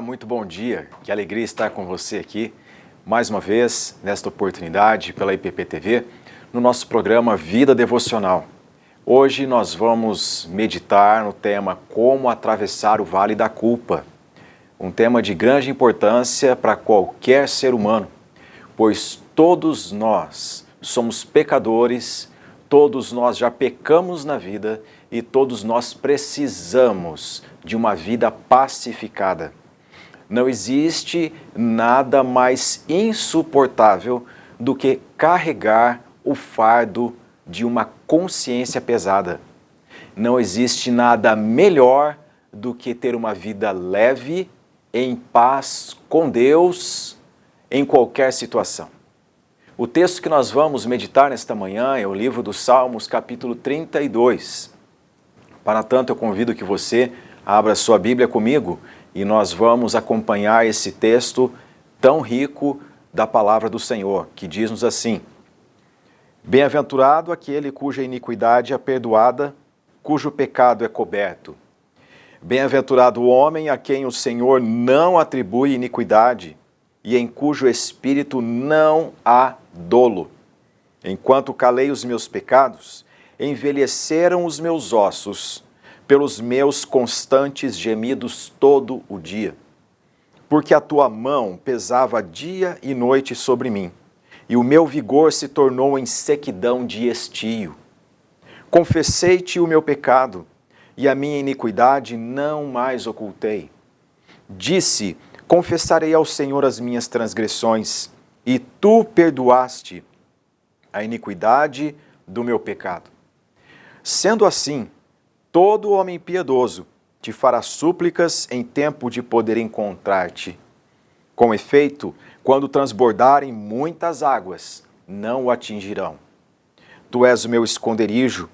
muito bom dia. Que alegria estar com você aqui, mais uma vez, nesta oportunidade, pela IPP TV, no nosso programa Vida Devocional. Hoje nós vamos meditar no tema Como Atravessar o Vale da Culpa. Um tema de grande importância para qualquer ser humano, pois todos nós somos pecadores, todos nós já pecamos na vida e todos nós precisamos de uma vida pacificada. Não existe nada mais insuportável do que carregar o fardo de uma consciência pesada. Não existe nada melhor do que ter uma vida leve, em paz com Deus, em qualquer situação. O texto que nós vamos meditar nesta manhã é o livro dos Salmos, capítulo 32. Para tanto, eu convido que você abra sua Bíblia comigo e nós vamos acompanhar esse texto tão rico da palavra do Senhor, que diz-nos assim: Bem-aventurado aquele cuja iniquidade é perdoada, cujo pecado é coberto. Bem-aventurado o homem a quem o Senhor não atribui iniquidade e em cujo espírito não há dolo. Enquanto calei os meus pecados, envelheceram os meus ossos pelos meus constantes gemidos todo o dia. Porque a tua mão pesava dia e noite sobre mim, e o meu vigor se tornou em sequidão de estio. Confessei-te o meu pecado, e a minha iniquidade não mais ocultei. Disse: confessarei ao Senhor as minhas transgressões, e tu perdoaste a iniquidade do meu pecado. Sendo assim, todo homem piedoso te fará súplicas em tempo de poder encontrar-te. Com efeito, quando transbordarem muitas águas, não o atingirão. Tu és o meu esconderijo,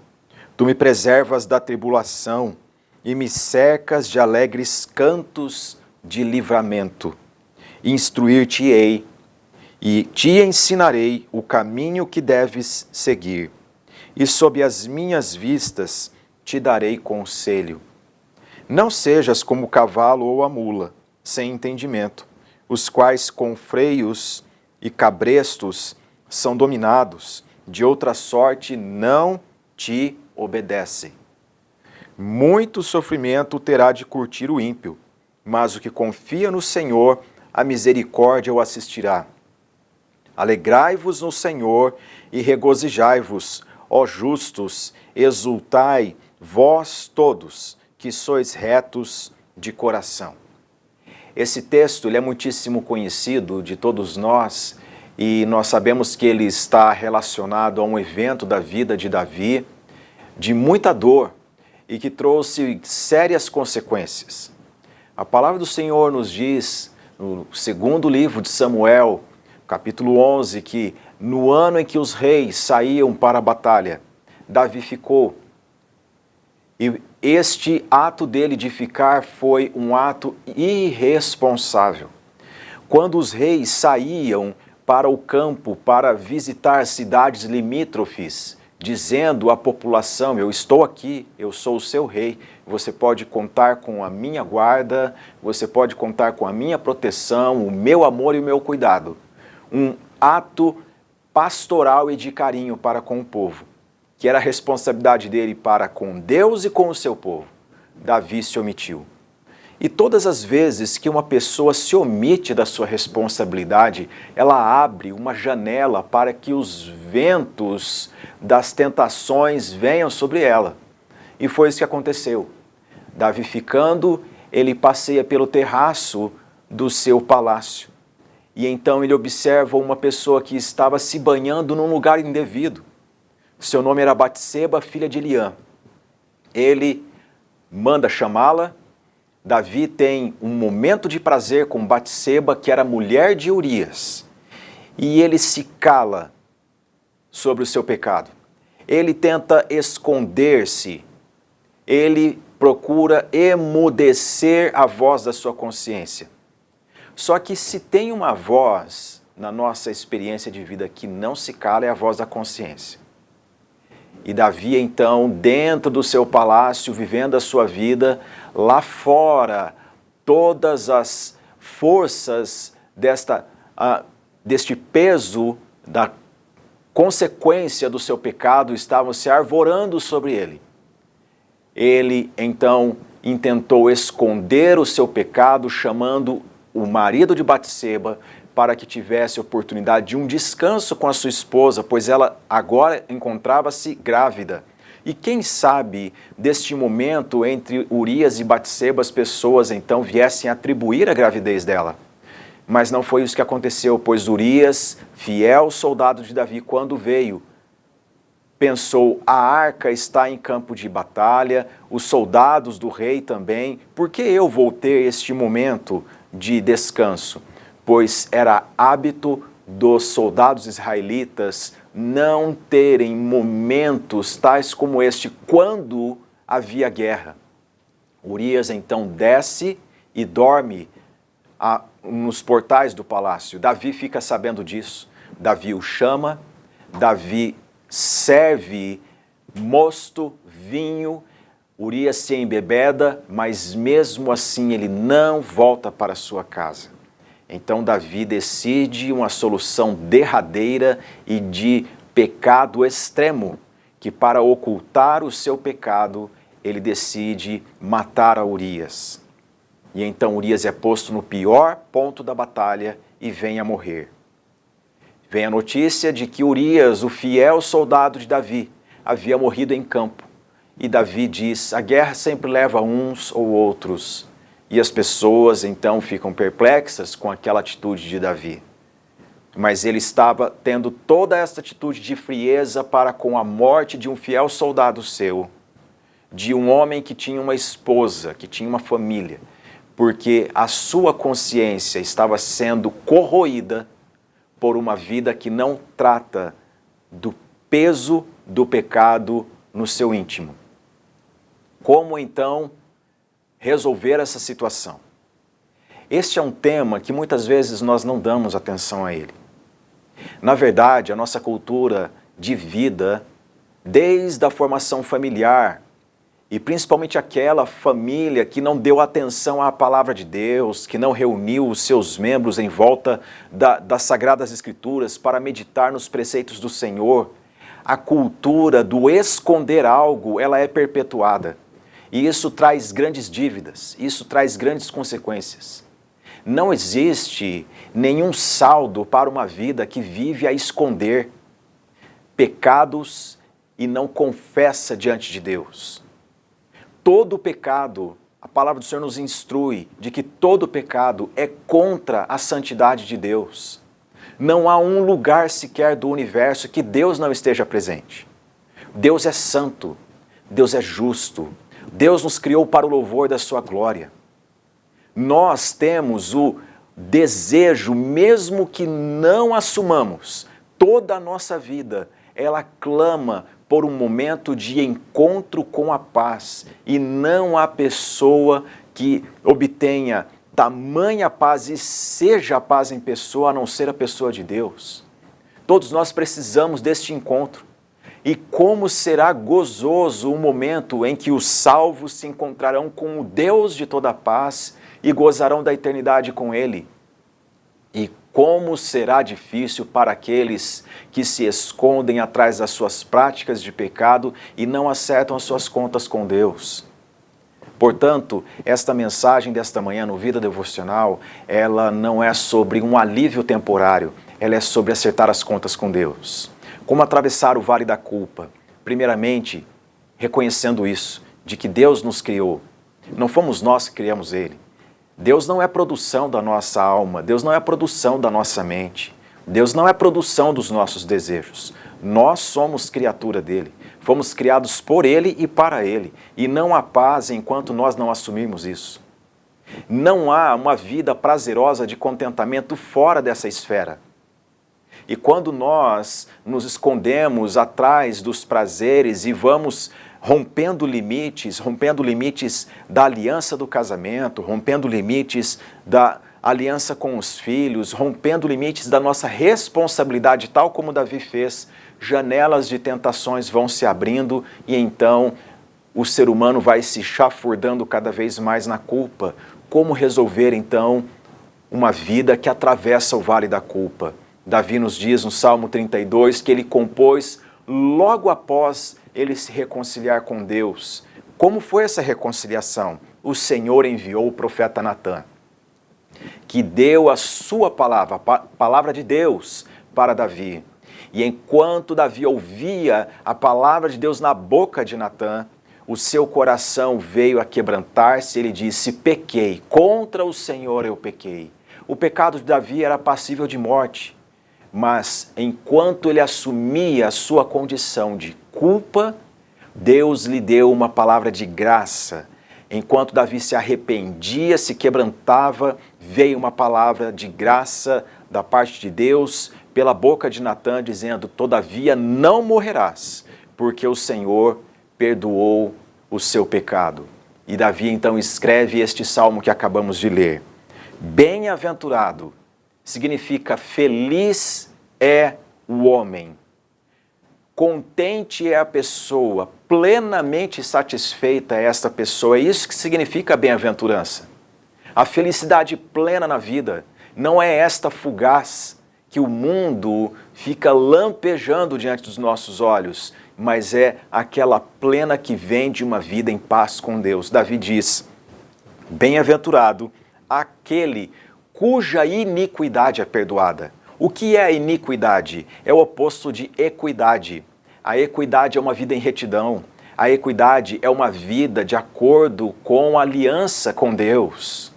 tu me preservas da tribulação e me cercas de alegres cantos de livramento. Instruir-te-ei e te ensinarei o caminho que deves seguir, e sob as minhas vistas te darei conselho. Não sejas como o cavalo ou a mula, sem entendimento, os quais com freios e cabrestos são dominados, de outra sorte não te obedecem. Muito sofrimento terá de curtir o ímpio, mas o que confia no Senhor, a misericórdia o assistirá. Alegrai-vos no Senhor e regozijai-vos, ó justos, exultai, vós todos, que sois retos de coração. Esse texto ele é muitíssimo conhecido de todos nós e nós sabemos que ele está relacionado a um evento da vida de Davi, de muita dor e que trouxe sérias consequências. A palavra do Senhor nos diz, no segundo livro de Samuel, capítulo 11, que no ano em que os reis saíam para a batalha, Davi ficou. E este ato dele de ficar foi um ato irresponsável. Quando os reis saíam para o campo para visitar cidades limítrofes, dizendo à população: eu estou aqui, eu sou o seu rei, você pode contar com a minha guarda, você pode contar com a minha proteção, o meu amor e o meu cuidado. Um ato pastoral e de carinho para com o povo, que era a responsabilidade dele para com Deus e com o seu povo. Davi se omitiu. E todas as vezes que uma pessoa se omite da sua responsabilidade, ela abre uma janela para que os ventos das tentações venham sobre ela. E foi isso que aconteceu. Davi ficando, ele passeia pelo terraço do seu palácio. E então ele observa uma pessoa que estava se banhando num lugar indevido. Seu nome era Batseba, filha de Eliã. Ele manda chamá-la. Davi tem um momento de prazer com Batseba, que era mulher de Urias. E ele se cala sobre o seu pecado. Ele tenta esconder-se. Ele procura emudecer a voz da sua consciência. Só que se tem uma voz na nossa experiência de vida que não se cala, é a voz da consciência. E Davi, então, dentro do seu palácio, vivendo a sua vida, lá fora, todas as forças deste peso da consequência do seu pecado estavam se arvorando sobre ele. Ele, então, intentou esconder o seu pecado, chamando o marido de Batseba para que tivesse oportunidade de um descanso com a sua esposa, pois ela agora encontrava-se grávida. E quem sabe, deste momento entre Urias e Batseba, as pessoas então viessem atribuir a gravidez dela. Mas não foi isso que aconteceu, pois Urias, fiel soldado de Davi, quando veio, pensou, a arca está em campo de batalha, os soldados do rei também, por que eu vou ter este momento de descanso? Pois era hábito dos soldados israelitas não terem momentos tais como este quando havia guerra. Urias então desce e dorme nos portais do palácio. Davi fica sabendo disso. Davi o chama, Davi serve mosto, vinho, Urias se embebeda, mas mesmo assim ele não volta para sua casa. Então Davi decide uma solução derradeira e de pecado extremo, que para ocultar o seu pecado, ele decide matar a Urias. E então Urias é posto no pior ponto da batalha e vem a morrer. Vem a notícia de que Urias, o fiel soldado de Davi, havia morrido em campo. E Davi diz, a guerra sempre leva uns ou outros. E as pessoas então ficam perplexas com aquela atitude de Davi. Mas ele estava tendo toda essa atitude de frieza para com a morte de um fiel soldado seu, de um homem que tinha uma esposa, que tinha uma família, porque a sua consciência estava sendo corroída por uma vida que não trata do peso do pecado no seu íntimo. Como então resolver essa situação? Este é um tema que muitas vezes nós não damos atenção a ele. Na verdade, a nossa cultura de vida, desde a formação familiar, e principalmente aquela família que não deu atenção à palavra de Deus, que não reuniu os seus membros em volta das Sagradas Escrituras para meditar nos preceitos do Senhor, a cultura do esconder algo, ela é perpetuada. E isso traz grandes dívidas, isso traz grandes consequências. Não existe nenhum saldo para uma vida que vive a esconder pecados e não confessa diante de Deus. Todo pecado, a palavra do Senhor nos instrui de que todo pecado é contra a santidade de Deus. Não há um lugar sequer do universo que Deus não esteja presente. Deus é santo, Deus é justo, Deus nos criou para o louvor da sua glória. Nós temos o desejo, mesmo que não assumamos, toda a nossa vida, ela clama por um momento de encontro com a paz, e não há pessoa que obtenha tamanha paz e seja a paz em pessoa, a não ser a pessoa de Deus. Todos nós precisamos deste encontro. E como será gozoso o momento em que os salvos se encontrarão com o Deus de toda a paz e gozarão da eternidade com Ele. E como será difícil para aqueles que se escondem atrás das suas práticas de pecado e não acertam as suas contas com Deus. Portanto, esta mensagem desta manhã no Vida Devocional, ela não é sobre um alívio temporário, ela é sobre acertar as contas com Deus. Como atravessar o vale da culpa? Primeiramente, reconhecendo isso, de que Deus nos criou. Não fomos nós que criamos Ele. Deus não é produção da nossa alma, Deus não é produção da nossa mente, Deus não é produção dos nossos desejos. Nós somos criatura dEle, fomos criados por Ele e para Ele, e não há paz enquanto nós não assumirmos isso. Não há uma vida prazerosa de contentamento fora dessa esfera. E quando nós nos escondemos atrás dos prazeres e vamos rompendo limites da aliança do casamento, rompendo limites da aliança com os filhos, rompendo limites da nossa responsabilidade, tal como Davi fez, janelas de tentações vão se abrindo e então o ser humano vai se chafurdando cada vez mais na culpa. Como resolver então uma vida que atravessa o vale da culpa. Davi nos diz no Salmo 32 que ele compôs logo após ele se reconciliar com Deus. Como foi essa reconciliação? O Senhor enviou o profeta Natã, que deu a sua palavra, a palavra de Deus para Davi. E enquanto Davi ouvia a palavra de Deus na boca de Natã, o seu coração veio a quebrantar-se, ele disse: pequei, contra o Senhor eu pequei. O pecado de Davi era passível de morte, mas enquanto ele assumia a sua condição de culpa, Deus lhe deu uma palavra de graça. Enquanto Davi se arrependia, se quebrantava, veio uma palavra de graça da parte de Deus, pela boca de Natã, dizendo: todavia não morrerás, porque o Senhor perdoou o seu pecado. E Davi então escreve este salmo que acabamos de ler. Bem-aventurado significa feliz é o homem. Contente é a pessoa, plenamente satisfeita é esta pessoa. É isso que significa a bem-aventurança. A felicidade plena na vida não é esta fugaz que o mundo fica lampejando diante dos nossos olhos, mas é aquela plena que vem de uma vida em paz com Deus. Davi diz: bem-aventurado aquele cuja iniquidade é perdoada. O que é a iniquidade? É o oposto de equidade. A equidade é uma vida em retidão. A equidade é uma vida de acordo com a aliança com Deus.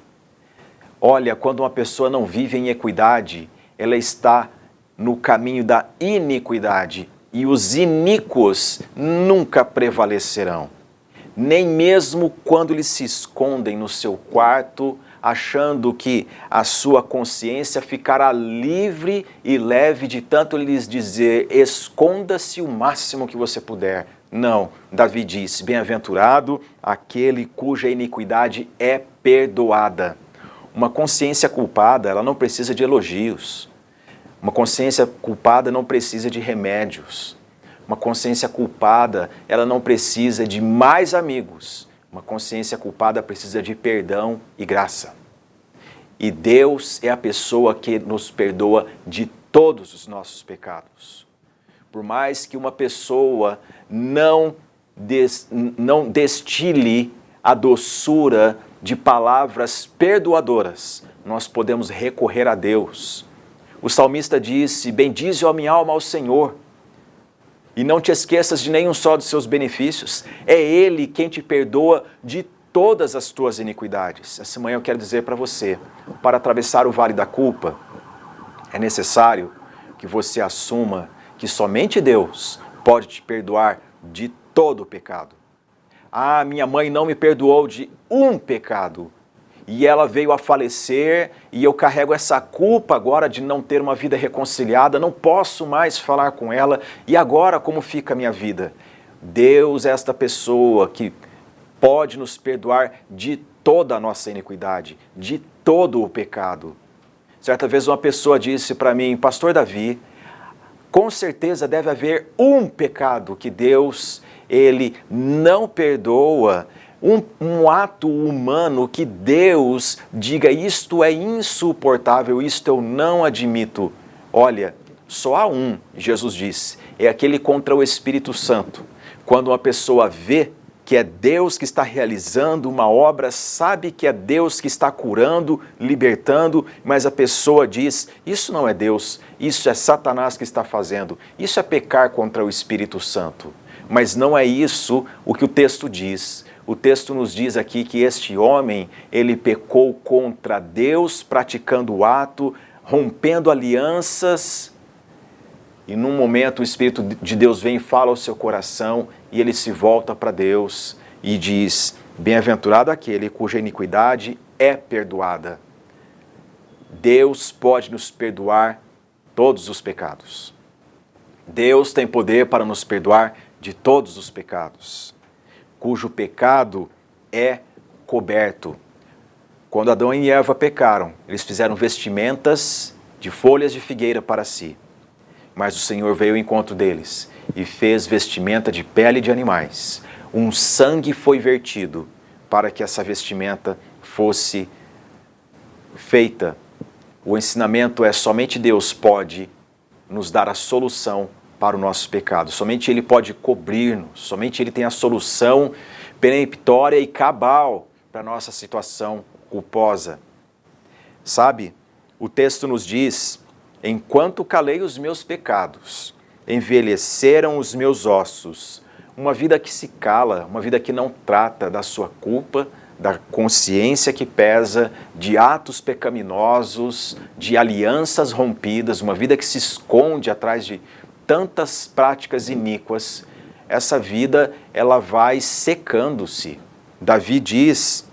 Olha, quando uma pessoa não vive em equidade, ela está no caminho da iniquidade. E os iníquos nunca prevalecerão. Nem mesmo quando eles se escondem no seu quarto, achando que a sua consciência ficará livre e leve de tanto lhes dizer: esconda-se o máximo que você puder. Não, Davi diz: bem-aventurado aquele cuja iniquidade é perdoada. Uma consciência culpada, ela não precisa de elogios. Uma consciência culpada não precisa de remédios. Uma consciência culpada, ela não precisa de mais amigos. Uma consciência culpada precisa de perdão e graça. E Deus é a pessoa que nos perdoa de todos os nossos pecados. Por mais que uma pessoa não destile a doçura de palavras perdoadoras, nós podemos recorrer a Deus. O salmista disse: bendize, ó minha alma, ao Senhor, e não te esqueças de nenhum só dos seus benefícios. É Ele quem te perdoa de todas as tuas iniquidades. Essa manhã eu quero dizer para você: para atravessar o vale da culpa, é necessário que você assuma que somente Deus pode te perdoar de todo o pecado. Ah, minha mãe não me perdoou de um pecado, e ela veio a falecer, e eu carrego essa culpa agora de não ter uma vida reconciliada, não posso mais falar com ela, e agora como fica a minha vida? Deus é esta pessoa que pode nos perdoar de toda a nossa iniquidade, de todo o pecado. Certa vez uma pessoa disse para mim: Pastor Davi, com certeza deve haver um pecado que Deus, Ele não perdoa, um ato humano que Deus diga: isto é insuportável, isto eu não admito. Olha, só há um, Jesus disse, é aquele contra o Espírito Santo. Quando uma pessoa vê que é Deus que está realizando uma obra, sabe que é Deus que está curando, libertando, mas a pessoa diz: isso não é Deus, isso é Satanás que está fazendo, isso é pecar contra o Espírito Santo. Mas não é isso o que o texto diz. O texto nos diz aqui que este homem, ele pecou contra Deus, praticando o ato, rompendo alianças, e num momento o Espírito de Deus vem e fala ao seu coração, e ele se volta para Deus e diz: bem-aventurado aquele cuja iniquidade é perdoada. Deus pode nos perdoar todos os pecados. Deus tem poder para nos perdoar de todos os pecados, cujo pecado é coberto. Quando Adão e Eva pecaram, eles fizeram vestimentas de folhas de figueira para si. Mas o Senhor veio ao encontro deles e fez vestimenta de pele de animais. Um sangue foi vertido para que essa vestimenta fosse feita O ensinamento é: somente Deus pode nos dar a solução para o nosso pecado. Somente Ele pode cobrir-nos. Somente Ele tem a solução peremptória e cabal para a nossa situação culposa. Sabe, o texto nos diz: enquanto calei os meus pecados, envelheceram os meus ossos. Uma vida que se cala, uma vida que não trata da sua culpa, da consciência que pesa, de atos pecaminosos, de alianças rompidas, uma vida que se esconde atrás de tantas práticas iníquas. Essa vida, ela vai secando-se. Davi diz: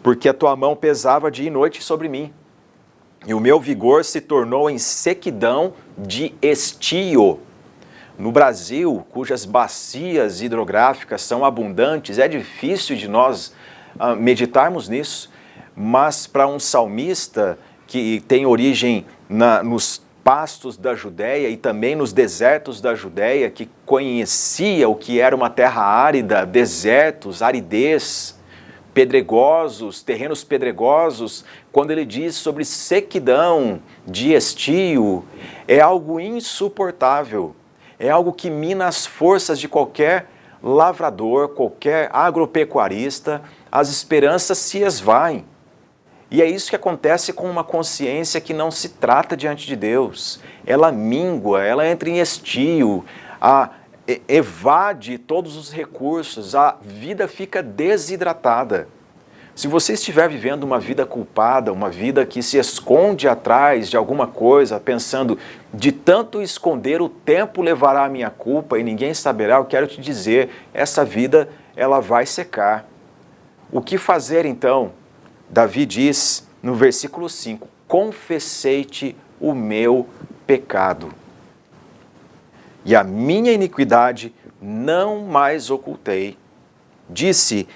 porque a tua mão pesava dia e noite sobre mim, e o meu vigor se tornou em sequidão de estio. No Brasil, cujas bacias hidrográficas são abundantes, é difícil de nós meditarmos nisso, mas para um salmista que tem origem nos pastos da Judéia e também nos desertos da Judéia, que conhecia o que era uma terra árida, desertos, aridez, pedregosos, terrenos pedregosos, quando ele diz sobre sequidão de estio, é algo insuportável, é algo que mina as forças de qualquer lavrador, qualquer agropecuarista, as esperanças se esvaem. E é isso que acontece com uma consciência que não se trata diante de Deus. Ela mingua, ela entra em estio, evade todos os recursos, a vida fica desidratada. Se você estiver vivendo uma vida culpada, uma vida que se esconde atrás de alguma coisa, pensando: de tanto esconder, o tempo levará a minha culpa e ninguém saberá, eu quero te dizer, essa vida, ela vai secar. O que fazer então? Davi diz no versículo 5, confessei-te o meu pecado, e a minha iniquidade não mais ocultei. Disse: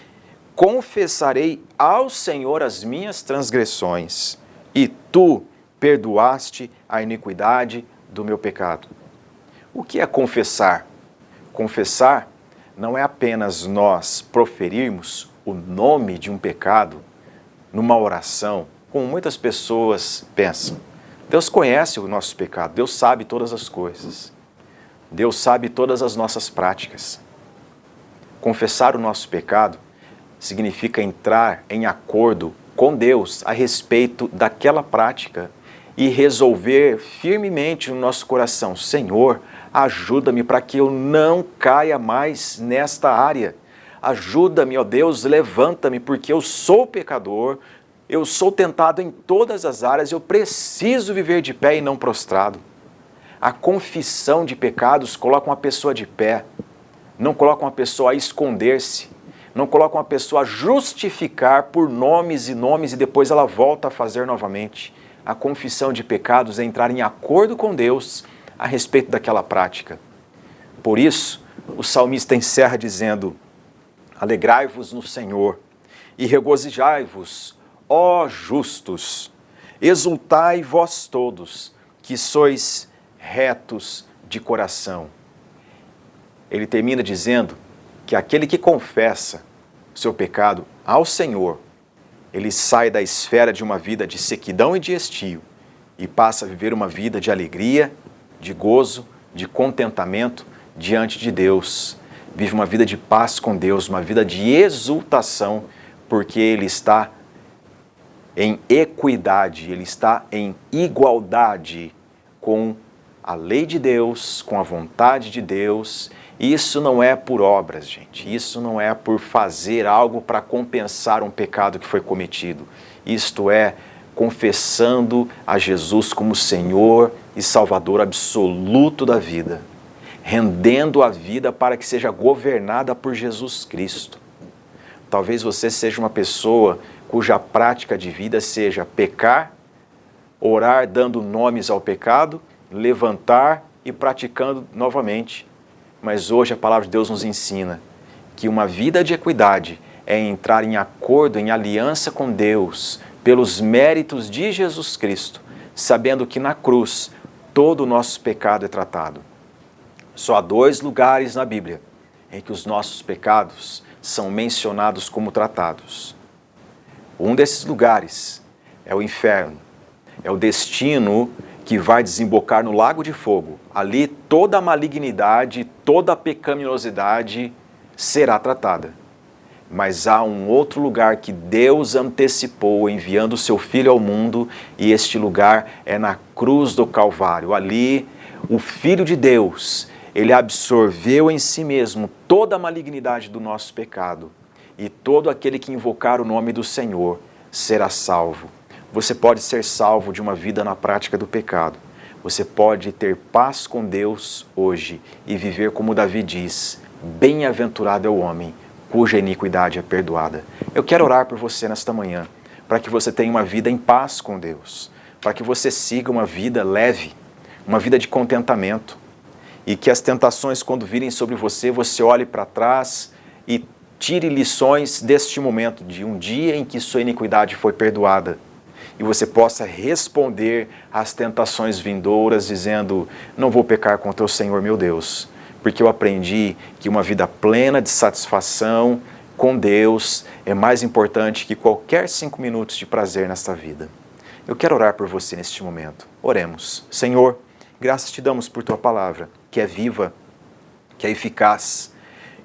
confessarei ao Senhor as minhas transgressões, e tu perdoaste a iniquidade do meu pecado. O que é confessar? Confessar não é apenas nós proferirmos o nome de um pecado numa oração, como muitas pessoas pensam. Deus conhece o nosso pecado, Deus sabe todas as coisas. Deus sabe todas as nossas práticas. Confessar o nosso pecado significa entrar em acordo com Deus a respeito daquela prática e resolver firmemente no nosso coração: Senhor, ajuda-me para que eu não caia mais nesta área. Ajuda-me, ó Deus, levanta-me, porque eu sou pecador, eu sou tentado em todas as áreas, eu preciso viver de pé e não prostrado. A confissão de pecados coloca uma pessoa de pé, não coloca uma pessoa a esconder-se, não coloca uma pessoa a justificar por nomes e depois ela volta a fazer novamente. A confissão de pecados é entrar em acordo com Deus a respeito daquela prática. Por isso, o salmista encerra dizendo: alegrai-vos no Senhor e regozijai-vos, ó justos, exultai vós todos, que sois retos de coração. Ele termina dizendo que aquele que confessa seu pecado ao Senhor, ele sai da esfera de uma vida de sequidão e de estio e passa a viver uma vida de alegria, de gozo, de contentamento diante de Deus. Vive uma vida de paz com Deus, uma vida de exultação, porque ele está em equidade, ele está em igualdade com a lei de Deus, com a vontade de Deus. Isso não é por obras, gente. Isso não é por fazer algo para compensar um pecado que foi cometido. Isto é confessando a Jesus como Senhor e Salvador absoluto da vida, rendendo a vida para que seja governada por Jesus Cristo. Talvez você seja uma pessoa cuja prática de vida seja pecar, orar dando nomes ao pecado, levantar e praticando novamente. Mas hoje a palavra de Deus nos ensina que uma vida de equidade é entrar em acordo, em aliança com Deus, pelos méritos de Jesus Cristo, sabendo que na cruz todo o nosso pecado é tratado. Só há 2 lugares na Bíblia em que os nossos pecados são mencionados como tratados. Um desses lugares é o inferno. É o destino que vai desembocar no lago de fogo. Ali toda a malignidade, toda a pecaminosidade será tratada. Mas há um outro lugar que Deus antecipou enviando o seu Filho ao mundo, e este lugar é na cruz do Calvário. Ali, o Filho de Deus, ele absorveu em si mesmo toda a malignidade do nosso pecado, e todo aquele que invocar o nome do Senhor será salvo. Você pode ser salvo de uma vida na prática do pecado. Você pode ter paz com Deus hoje e viver como Davi diz: bem-aventurado é o homem cuja iniquidade é perdoada. Eu quero orar por você nesta manhã, para que você tenha uma vida em paz com Deus, para que você siga uma vida leve, uma vida de contentamento, e que as tentações, quando virem sobre você, você olhe para trás e tire lições deste momento, de um dia em que sua iniquidade foi perdoada, e você possa responder às tentações vindouras dizendo: não vou pecar contra o Senhor meu Deus, porque eu aprendi que uma vida plena de satisfação com Deus é mais importante que qualquer 5 minutos de prazer nesta vida. Eu quero orar por você neste momento. Oremos. Senhor, graças te damos por tua palavra, que é viva, que é eficaz,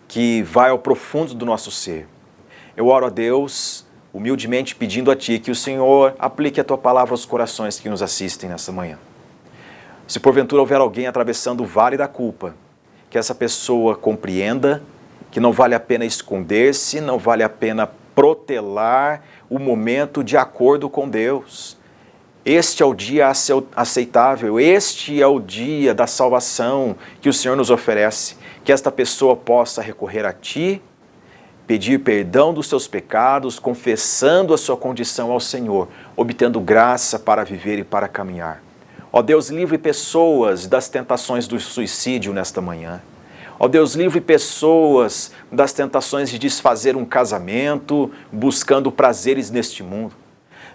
que vai ao profundo do nosso ser. Eu oro a Deus, humildemente pedindo a Ti que o Senhor aplique a Tua palavra aos corações que nos assistem nesta manhã. Se porventura houver alguém atravessando o vale da culpa, que essa pessoa compreenda que não vale a pena esconder-se, não vale a pena protelar o momento de acordo com Deus. Este é o dia aceitável, este é o dia da salvação que o Senhor nos oferece, que esta pessoa possa recorrer a Ti, pedir perdão dos seus pecados, confessando a sua condição ao Senhor, obtendo graça para viver e para caminhar. Ó Deus, livre pessoas das tentações do suicídio nesta manhã. Ó Deus, livre pessoas das tentações de desfazer um casamento, buscando prazeres neste mundo.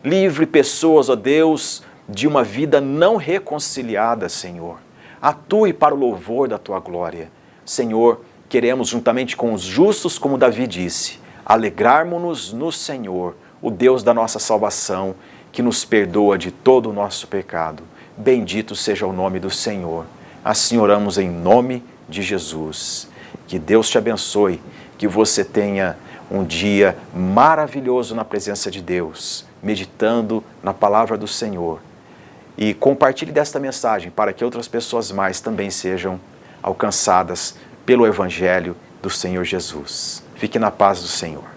Livre pessoas, ó Deus, de uma vida não reconciliada, Senhor. Atue para o louvor da Tua glória. Senhor, queremos, juntamente com os justos, como Davi disse, alegrarmos-nos no Senhor, o Deus da nossa salvação, que nos perdoa de todo o nosso pecado. Bendito seja o nome do Senhor. Assim oramos em nome de Jesus. Que Deus te abençoe, que você tenha um dia maravilhoso na presença de Deus, meditando na palavra do Senhor. E compartilhe desta mensagem para que outras pessoas mais também sejam alcançadas pelo Evangelho do Senhor Jesus. Fique na paz do Senhor.